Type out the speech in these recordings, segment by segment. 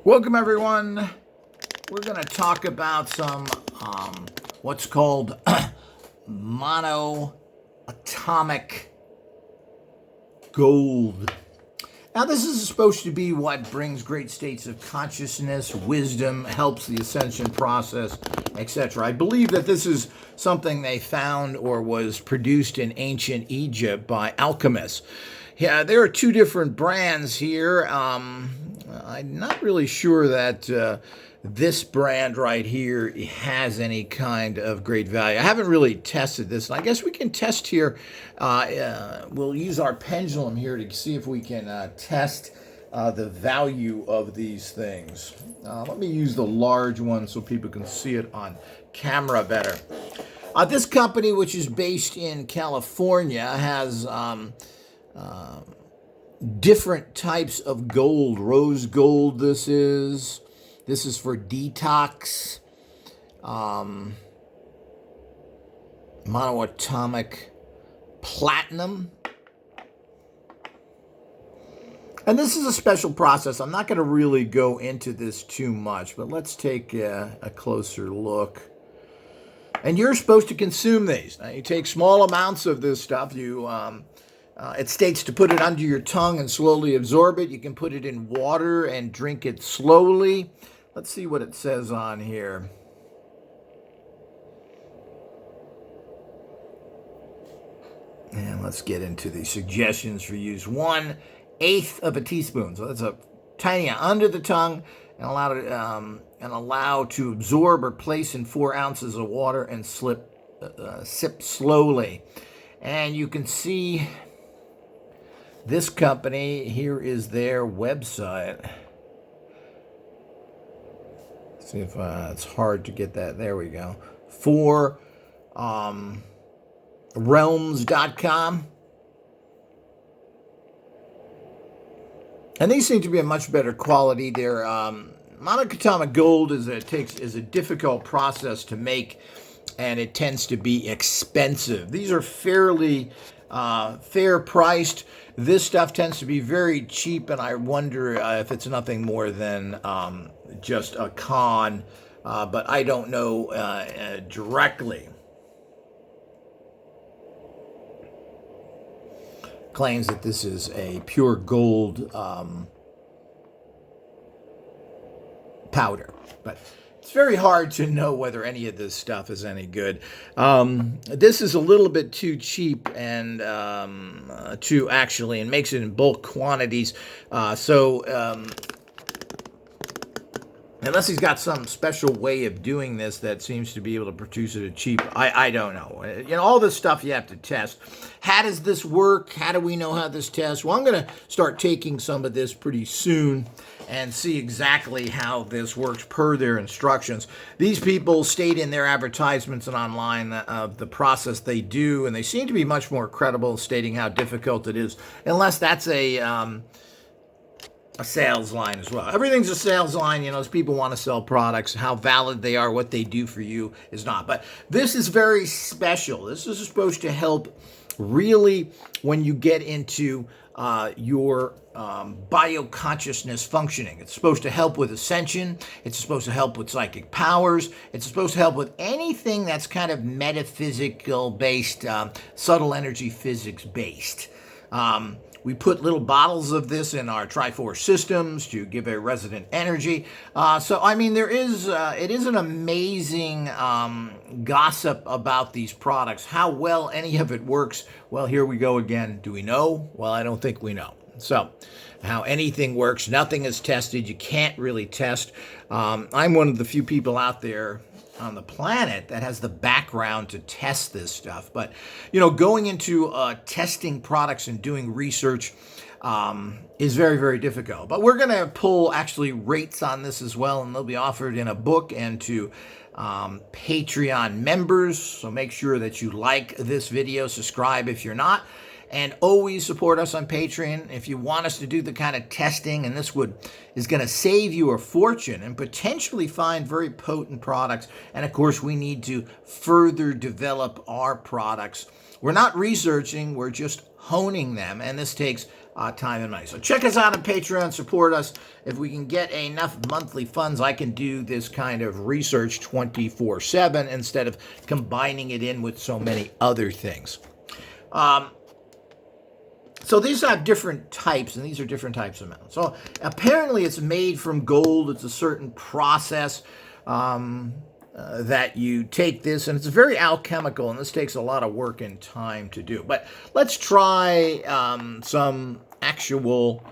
Welcome, everyone. We're going to talk about some what's called monoatomic gold. Now, this is supposed to be what brings great states of consciousness, wisdom, helps the ascension process, etc. I believe that this is something they found or was produced in ancient Egypt by alchemists. Yeah, there are two different brands here. I'm not really sure that this brand right here has any kind of great value. I haven't really tested this. I guess we can test here. We'll use our pendulum here to see if we can test the value of these things. Let me use the large one so people can see it on camera better. This company, which is based in California, has different types of gold. Rose gold, this is for detox. Monoatomic platinum. And this is a special process. I'm not going to really go into this too much, but let's take a closer look. And you're supposed to consume these. Now, you take small amounts of this stuff. It states to put it under your tongue and slowly absorb it. You can put it in water and drink it slowly. Let's see what it says on here. And let's get into the suggestions for use. 1/8 of a teaspoon. So that's a tiny under the tongue, and allow to absorb or place in 4 ounces of water and sip slowly. And you can see this company, here is their website. See if it's hard to get that. There we go. For realms.com. And these seem to be a much better quality. They're monoatomic gold is a difficult process to make, and it tends to be expensive. These are fairly fair priced. This stuff tends to be very cheap, and I wonder if it's nothing more than just a con, but I don't know directly. Claims that this is a pure gold powder, but it's very hard to know whether any of this stuff is any good. This is a little bit too cheap and and makes it in bulk quantities. Unless he's got some special way of doing this that seems to be able to produce it at cheap, I don't know. All this stuff you have to test. How does this work? How do we know how this tests? Well, I'm going to start taking some of this pretty soon and see exactly how this works per their instructions. These people state in their advertisements and online of the process they do, and they seem to be much more credible, stating how difficult it is, unless that's a sales line as well. Everything's a sales line, as people want to sell products. How valid they are, what they do for you is not. But this is very special. This is supposed to help really when you get into your bioconsciousness functioning. It's supposed to help with ascension. It's supposed to help with psychic powers. It's supposed to help with anything that's kind of metaphysical based, subtle energy physics based. We put little bottles of this in our Triforce systems to give a resident energy. It is an amazing gossip about these products. How well any of it works, well, here we go again. Do we know? Well, I don't think we know. So, how anything works, nothing is tested. You can't really test. I'm one of the few people out there on the planet that has the background to test this stuff. But, going into testing products and doing research is very, very difficult. But we're going to pull actually rates on this as well, and they'll be offered in a book and to Patreon members. So make sure that you like this video, subscribe if you're not, and always support us on Patreon if you want us to do the kind of testing, and this is going to save you a fortune and potentially find very potent products. And of course, we need to further develop our products. We're not researching, we're just honing them, and this takes time and money. So check us out on Patreon, support us. If we can get enough monthly funds, I can do this kind of research 24/7 instead of combining it in with so many other things. So these have different types, and these are different types of metal. So apparently it's made from gold. It's a certain process that you take this, and it's very alchemical, and this takes a lot of work and time to do. But let's try some actual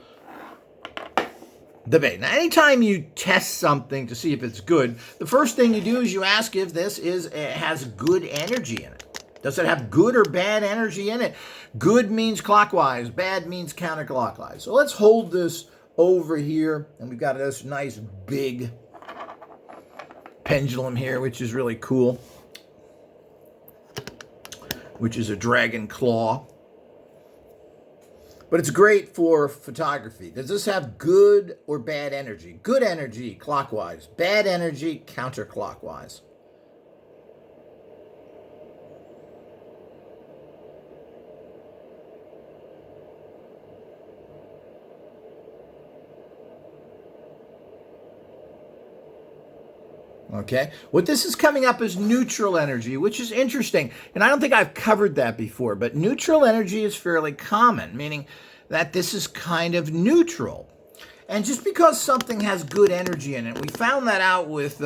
debate. Now, anytime you test something to see if it's good, the first thing you do is you ask if this has good energy in it. Does it have good or bad energy in it? Good means clockwise, bad means counterclockwise. So let's hold this over here, and we've got this nice big pendulum here, which is really cool, which is a dragon claw. But it's great for photography. Does this have good or bad energy? Good energy, clockwise. Bad energy, counterclockwise. Okay, what this is coming up is neutral energy, which is interesting. And I don't think I've covered that before, but neutral energy is fairly common, meaning that this is kind of neutral. And just because something has good energy in it, we found that out with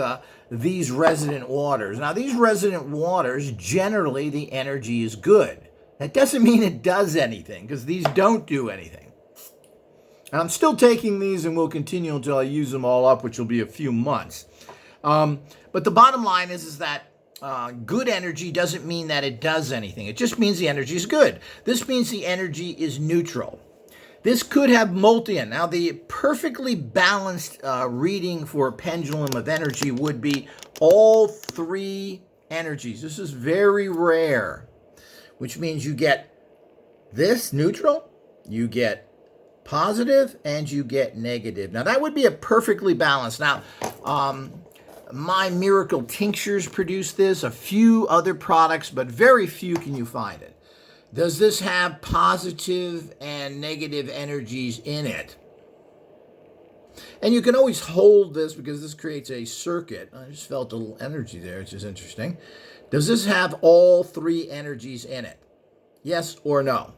these resident waters. Now, these resident waters, generally the energy is good. That doesn't mean it does anything, because these don't do anything. And I'm still taking these, and we'll continue until I use them all up, which will be a few months. But the bottom line is that good energy doesn't mean that it does anything. It just means the energy is good. This means the energy is neutral. This could have multion. Now, the perfectly balanced reading for a pendulum of energy would be all three energies. This is very rare, which means you get this neutral, you get positive, and you get negative. Now, that would be a perfectly balanced. Now, My Miracle Tinctures produce this, a few other products, but very few can you find it. Does this have positive and negative energies in it? And you can always hold this because this creates a circuit. I just felt a little energy there, which is interesting. Does this have all three energies in it? Yes or no?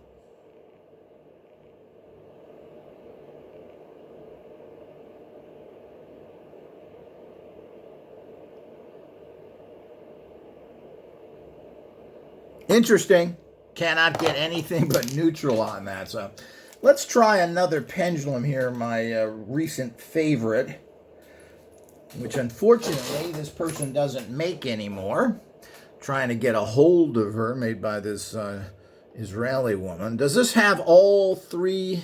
Interesting. Cannot get anything but neutral on that. So let's try another pendulum here, my recent favorite, which unfortunately this person doesn't make anymore. Trying to get a hold of her, made by this Israeli woman. Does this have all three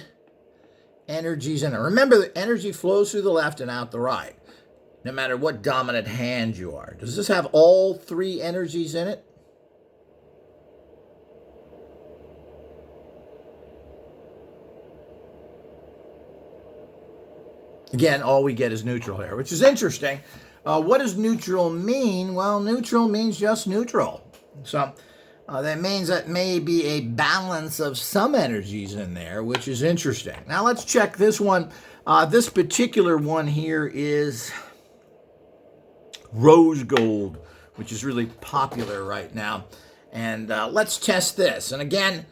energies in it? Remember, the energy flows through the left and out the right, no matter what dominant hand you are. Does this have all three energies in it? Again, all we get is neutral here, which is interesting. What does neutral mean? Well, neutral means just neutral. So that means that may be a balance of some energies in there, which is interesting. Now let's check this one. This particular one here is rose gold, which is really popular right now. And let's test this. And again,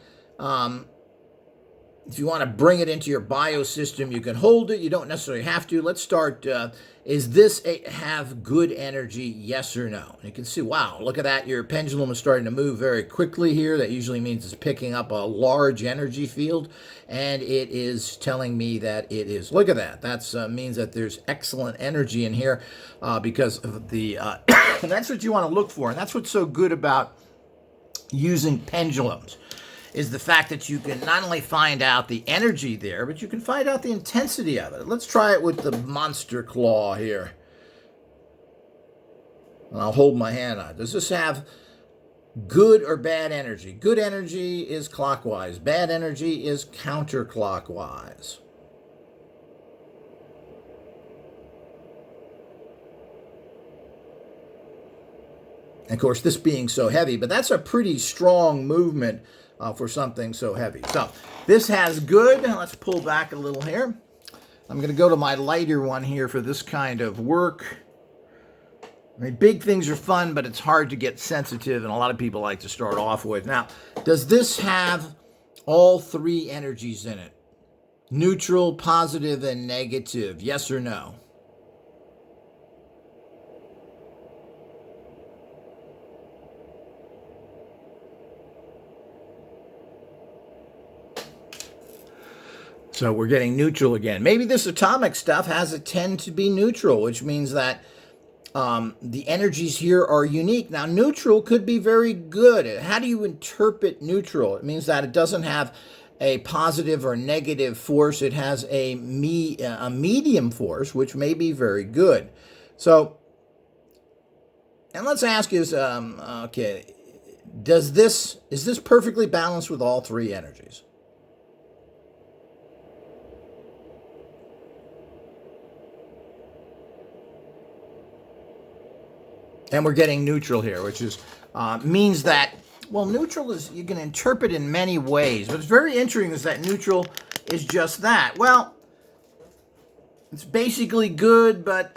if you want to bring it into your biosystem, you can hold it. You don't necessarily have to. Let's start. Is this have good energy? Yes or no? And you can see, wow, look at that. Your pendulum is starting to move very quickly here. That usually means it's picking up a large energy field. And it is telling me that it is. Look at that. That means that there's excellent energy in here because of the, and that's what you want to look for. And that's what's so good about using pendulums, is the fact that you can not only find out the energy there, but you can find out the intensity of it. Let's try it with the monster claw here. And I'll hold my hand on it. Does this have good or bad energy? Good energy is clockwise. Bad energy is counterclockwise. Of course, this being so heavy, but that's a pretty strong movement for something so heavy. So this has good. Let's pull back a little here. I'm going to go to my lighter one here for this kind of work. I mean, big things are fun, but it's hard to get sensitive, and a lot of people like to start off with. Now, does this have all three energies in it? Neutral, positive, and negative. Yes or no? So we're getting neutral again. Maybe this atomic stuff has a tend to be neutral, which means that the energies here are unique. Now, neutral could be very good. How do you interpret neutral? It means that it doesn't have a positive or negative force. It has a medium force, which may be very good. So, and let's ask is, okay, is this perfectly balanced with all three energies? And we're getting neutral here, which is means that, well, neutral is, you can interpret in many ways. But it's very interesting is that neutral is just that. Well, it's basically good, but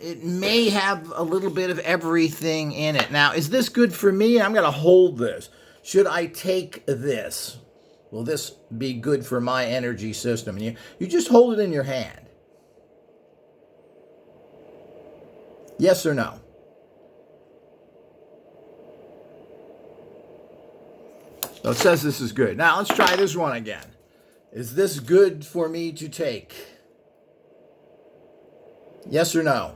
it may have a little bit of everything in it. Now, is this good for me? I'm going to hold this. Should I take this? Will this be good for my energy system? And you just hold it in your hand. Yes or no? So it says this is good. Now let's try this one again. Is this good for me to take? Yes or no?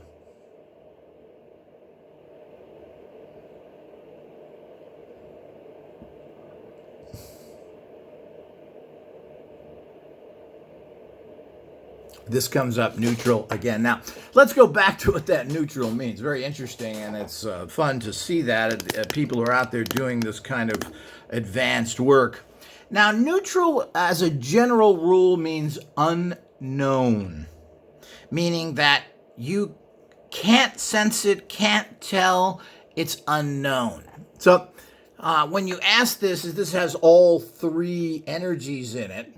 This comes up neutral again. Now, let's go back to what that neutral means. Very interesting, and it's fun to see that people are out there doing this kind of advanced work. Now, neutral, as a general rule, means unknown, meaning that you can't sense it, can't tell, it's unknown. So, when you ask this, this has all three energies in it.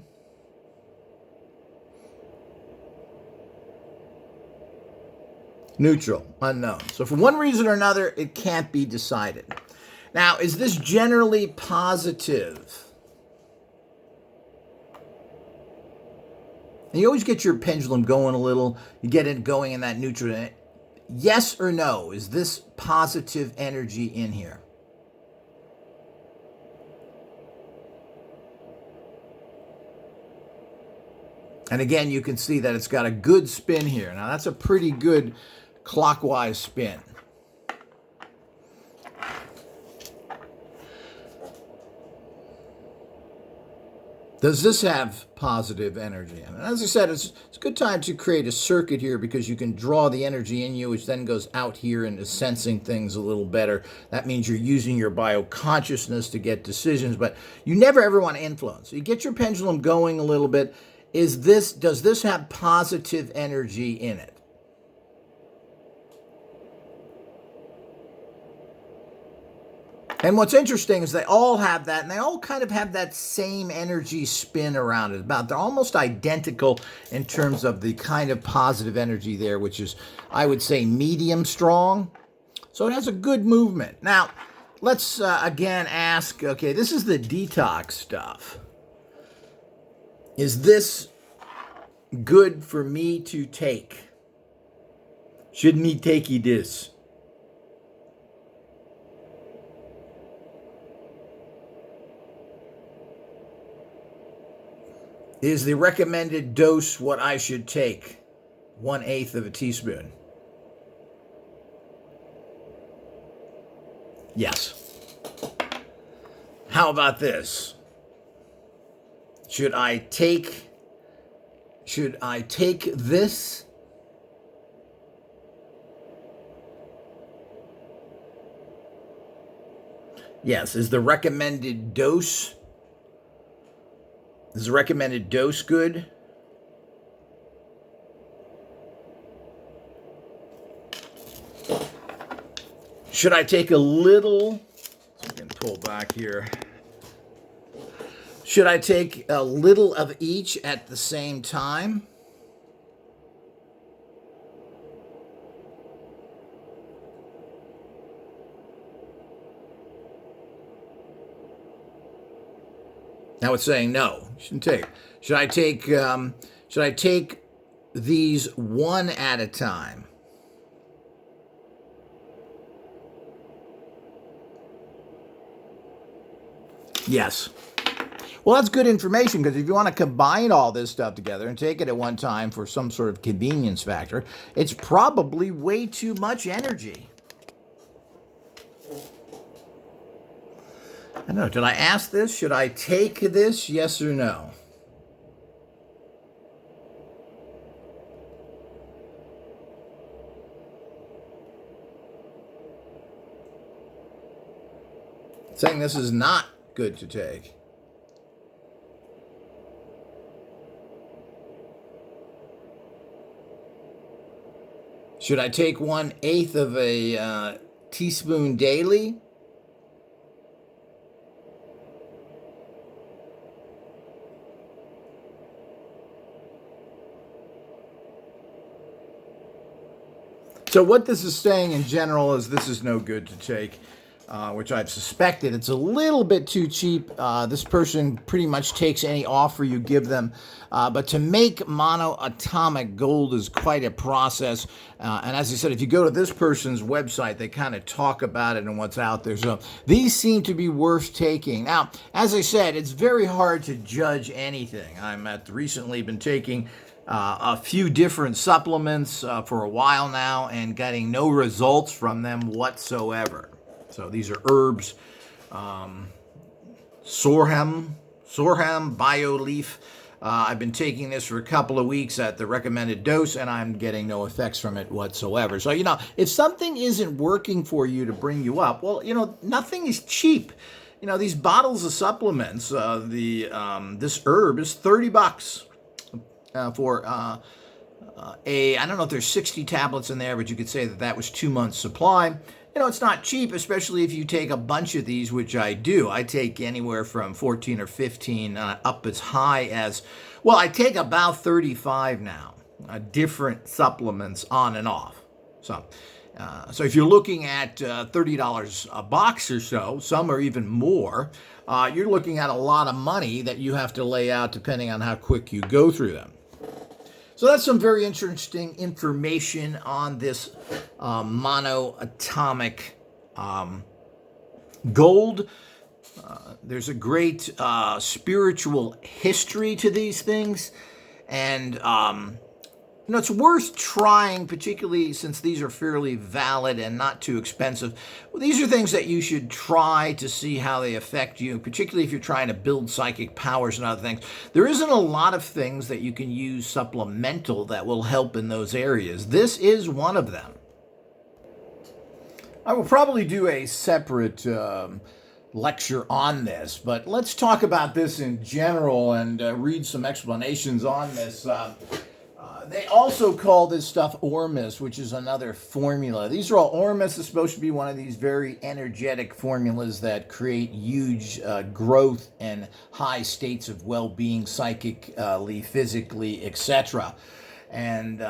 Neutral, unknown. So for one reason or another, it can't be decided. Now, is this generally positive? And you always get your pendulum going a little. You get it going in that neutral. Yes or no? Is this positive energy in here? And again, you can see that it's got a good spin here. Now, that's a pretty good clockwise spin. Does this have positive energy? And as I said, it's a good time to create a circuit here because you can draw the energy in you, which then goes out here into sensing things a little better. That means you're using your bioconsciousness to get decisions, but you never ever want to influence. So you get your pendulum going a little bit. Does this have positive energy in it? And what's interesting is they all have that, and they all kind of have that same energy spin around it. They're almost identical in terms of the kind of positive energy there, which is, I would say, medium strong. So it has a good movement. Now, let's again ask, okay, this is the detox stuff. Is this good for me to take? Should me take this? Is the recommended dose what I should take? 1/8 of a teaspoon. Yes. How about this? Should I take this? Yes. Is the recommended dose good? Should I take a little? So I can pull back here. Should I take a little of each at the same time? Now it's saying no. You shouldn't take. Should I take? Should I take these one at a time? Yes. Well, that's good information, because if you want to combine all this stuff together and take it at one time for some sort of convenience factor, it's probably way too much energy. I don't know. Did I ask this? Should I take this? Yes or no? It's saying this is not good to take. Should I take 1/8 of a teaspoon daily? So what this is saying in general is this is no good to take, which I've suspected. It's a little bit too cheap. This person pretty much takes any offer you give them. But to make monoatomic gold is quite a process. And as I said, if you go to this person's website, they kind of talk about it and what's out there. So these seem to be worth taking. Now, as I said, it's very hard to judge anything. I've recently been taking a few different supplements for a while now and getting no results from them whatsoever. So these are herbs, sorghum BioLeaf. I've been taking this for a couple of weeks at the recommended dose, and I'm getting no effects from it whatsoever. So, if something isn't working for you to bring you up, well, nothing is cheap. These bottles of supplements, this herb is $30 for I don't know if there's 60 tablets in there, but you could say that was 2 months' supply. It's not cheap, especially if you take a bunch of these, which I do. I take anywhere from 14 or 15 up as high as, well, I take about 35 now, different supplements on and off. So if you're looking at $30 a box or so, some are even more, you're looking at a lot of money that you have to lay out depending on how quick you go through them. So that's some very interesting information on this monoatomic gold. There's a great spiritual history to these things, and it's worth trying, particularly since these are fairly valid and not too expensive. Well, these are things that you should try to see how they affect you, particularly if you're trying to build psychic powers and other things. There isn't a lot of things that you can use supplemental that will help in those areas. This is one of them. I will probably do a separate lecture on this, but let's talk about this in general and read some explanations on this. They also call this stuff Ormus, which is another formula. These are all, Ormus is supposed to be one of these very energetic formulas that create huge growth and high states of well-being, psychically, physically, etc. And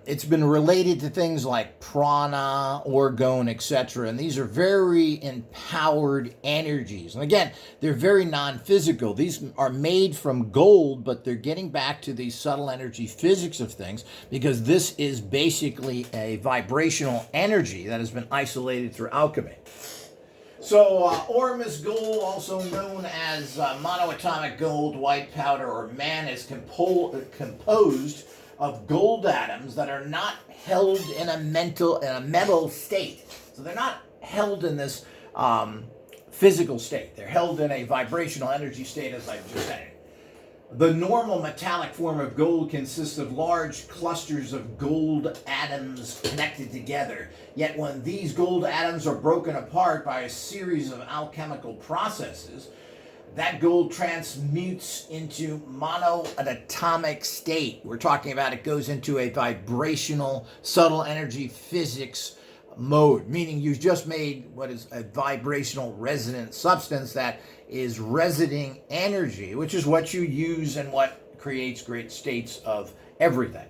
it's been related to things like prana, orgone, etc. And these are very empowered energies. And again, they're very non-physical. These are made from gold, but they're getting back to the subtle energy physics of things, because this is basically a vibrational energy that has been isolated through alchemy. So Ormus gold, also known as monoatomic gold, white powder, or man, is composed of gold atoms that are not held in a metal state. So they're not held in this physical state. They're held in a vibrational energy state, as I've just said. The normal metallic form of gold consists of large clusters of gold atoms connected together. Yet when these gold atoms are broken apart by a series of alchemical processes, that gold transmutes into monoatomic state. We're talking about it goes into a vibrational, subtle energy physics mode, meaning you've just made what is a vibrational resonant substance that is residing energy, which is what you use and what creates great states of everything.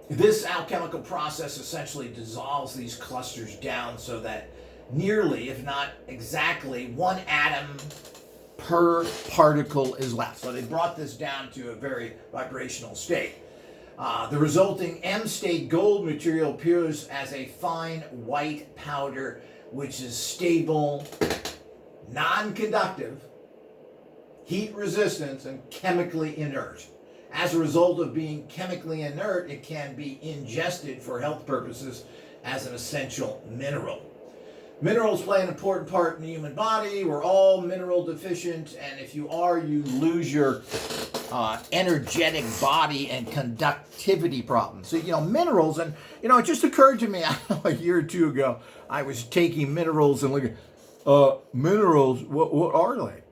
This alchemical process essentially dissolves these clusters down so that nearly, if not exactly, one atom per particle is left. So they brought this down to a very vibrational state. The resulting M-state gold material appears as a fine white powder, which is stable, non-conductive, heat-resistant, and chemically inert. As a result of being chemically inert, it can be ingested for health purposes as an essential mineral. Minerals play an important part in the human body. We're all mineral deficient, and if you are, you lose your energetic body and conductivity problems. So, minerals, and, it just occurred to me, a year or two ago, I was taking minerals and looking, minerals, what are they?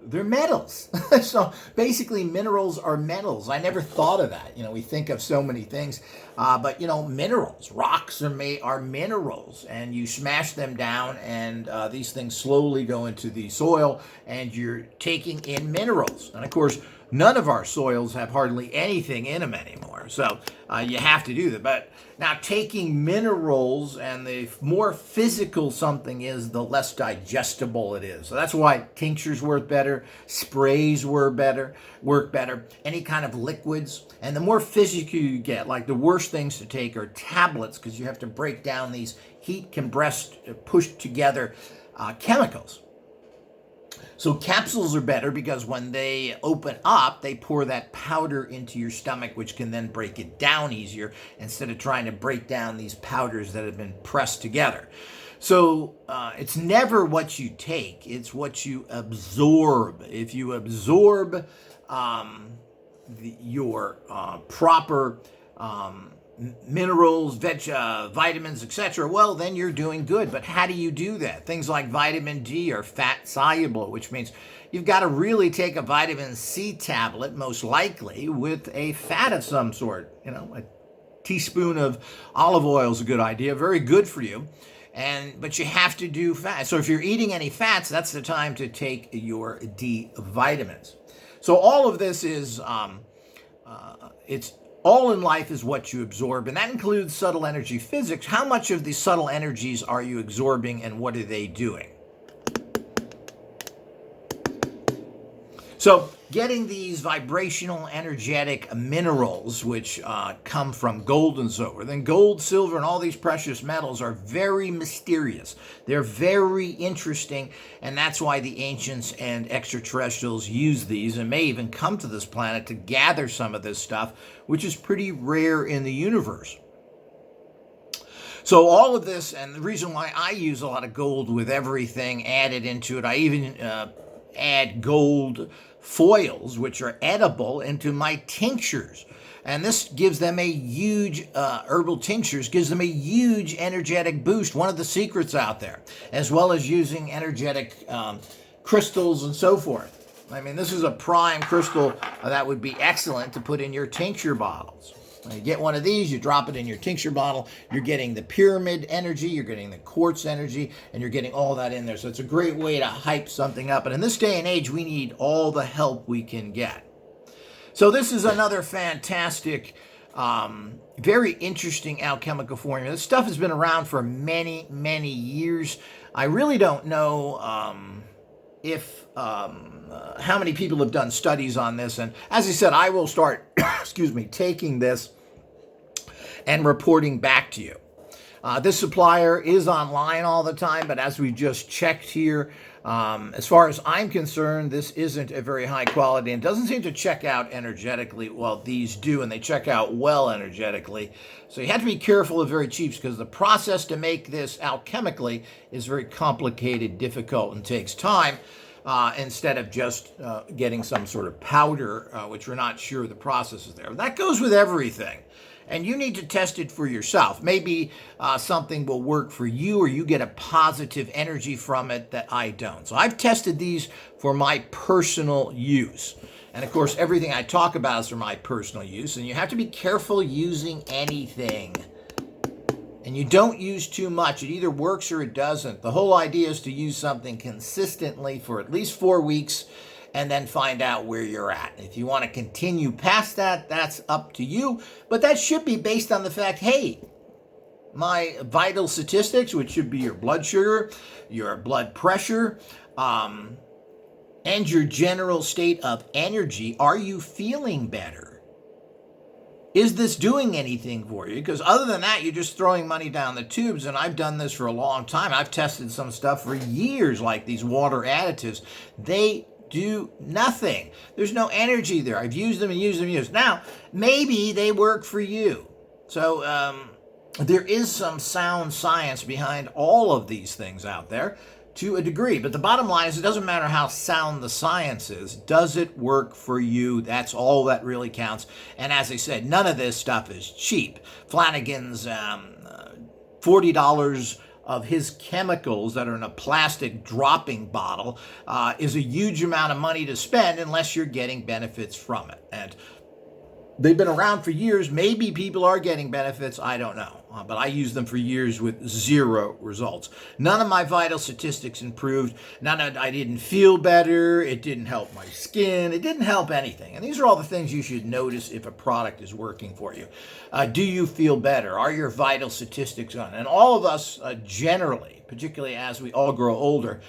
They're metals. So basically minerals are metals. I never thought of that. We think of so many things, but minerals, rocks are minerals, and you smash them down, and these things slowly go into the soil, and you're taking in minerals. And of course, none of our soils have hardly anything in them anymore. So you have to do that. But now taking minerals, and the more physical something is, the less digestible it is. So that's why tinctures work better, sprays work better, any kind of liquids. And the more physical you get, like the worst things to take are tablets, because you have to break down these heat compressed, pushed together chemicals. So capsules are better because when they open up, they pour that powder into your stomach, which can then break it down easier instead of trying to break down these powders that have been pressed together. So it's never what you take, it's what you absorb. If you absorb your proper minerals, vitamins, etc., well, then you're doing good. But how do you do that? Things like vitamin D are fat soluble, which means you've got to really take a vitamin C tablet, most likely, with a fat of some sort. A teaspoon of olive oil is a good idea, very good for you. But you have to do fat. So if you're eating any fats, that's the time to take your D vitamins. So all of this is, it's all in life is what you absorb, and that includes subtle energy physics. How much of these subtle energies are you absorbing, and what are they doing? So getting these vibrational energetic minerals, which come from gold and silver. Then gold, silver, and all these precious metals are very mysterious. They're very interesting, and that's why the ancients and extraterrestrials use these, and may even come to this planet to gather some of this stuff, which is pretty rare in the universe. So all of this, and the reason why I use a lot of gold with everything added into it, I even add gold foils, which are edible, into my tinctures. And this gives them a huge, herbal tinctures, gives them a huge energetic boost. One of the secrets out there, as well as using energetic crystals and so forth. I mean, this is a prime crystal that would be excellent to put in your tincture bottles. You get one of these, you drop it in your tincture bottle, you're getting the pyramid energy, you're getting the quartz energy, and you're getting all that in there. So it's a great way to hype something up. And in this day and age, we need all the help we can get. So this is another fantastic, very interesting alchemical formula. This stuff has been around for many, many years. I really don't know how many people have done studies on this. And as I said, I will start, taking this and reporting back to you. This supplier is online all the time, but as we just checked here, as far as I'm concerned, this isn't a very high quality and doesn't seem to check out energetically. Well, these do, and they check out well energetically. So you have to be careful of very cheap, because the process to make this alchemically is very complicated, difficult, and takes time. Instead of just getting some sort of powder, which we're not sure the process is there. That goes with everything. And you need to test it for yourself. Maybe something will work for you, or you get a positive energy from it that I don't. So I've tested these for my personal use. And of course, everything I talk about is for my personal use. And you have to be careful using anything. and you don't use too much, it either works or it doesn't. The whole idea is to use something consistently for at least 4 weeks and then find out where you're at. If you want to continue past that, that's up to you. But that should be based on the fact, hey, my vital statistics, which should be your blood sugar, your blood pressure, and your general state of energy, are you feeling better? Is this doing anything for you? Because other than that, you're just throwing money down the tubes, and I've done this for a long time. I've tested some stuff for years, like these water additives. They do nothing. There's no energy there. I've used them and used them and used them. Now, maybe they work for you. So there is some sound science behind all of these things out there to a degree. But the bottom line is it doesn't matter how sound the science is. Does it work for you? That's all that really counts. And as I said, none of this stuff is cheap. Flanagan's $40 of his chemicals that are in a plastic dropping bottle is a huge amount of money to spend unless you're getting benefits from it. And they've been around for years. Maybe people are getting benefits. I don't know. But I used them for years with zero results. None of my vital statistics improved. I didn't feel better. It didn't help my skin. It didn't help anything. And these are all the things you should notice if a product is working for you. Do you feel better? Are your vital statistics on? And all of us generally, particularly as we all grow older,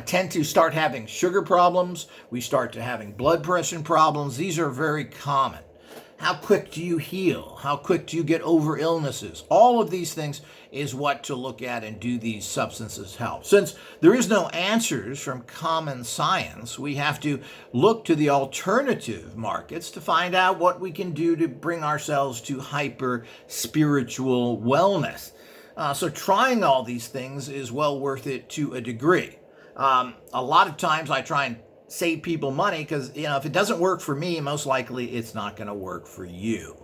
tend to start having sugar problems. We start to having blood pressure problems. These are very common. How quick do you heal? How quick do you get over illnesses? All of these things is what to look at, and do these substances help? Since there is no answers from common science, we have to look to the alternative markets to find out what we can do to bring ourselves to hyper spiritual wellness. So trying all these things is well worth it to a degree. A lot of times I try and save people money because, if it doesn't work for me, most likely it's not going to work for you.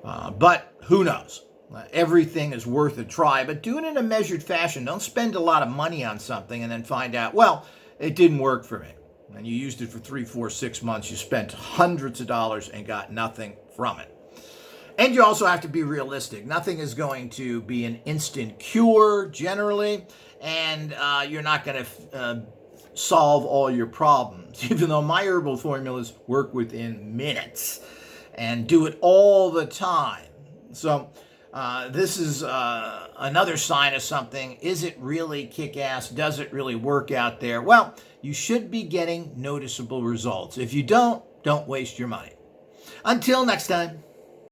But who knows? Everything is worth a try, but do it in a measured fashion. Don't spend a lot of money on something and then find out, well, it didn't work for me. And you used it for 3, 4, 6 months. You spent hundreds of dollars and got nothing from it. And you also have to be realistic. Nothing is going to be an instant cure generally, and you're not going to solve all your problems, even though my herbal formulas work within minutes and do it all the time. So this is another sign of something. Is it really kick-ass? Does it really work out there? Well, you should be getting noticeable results. If you don't waste your money. Until next time.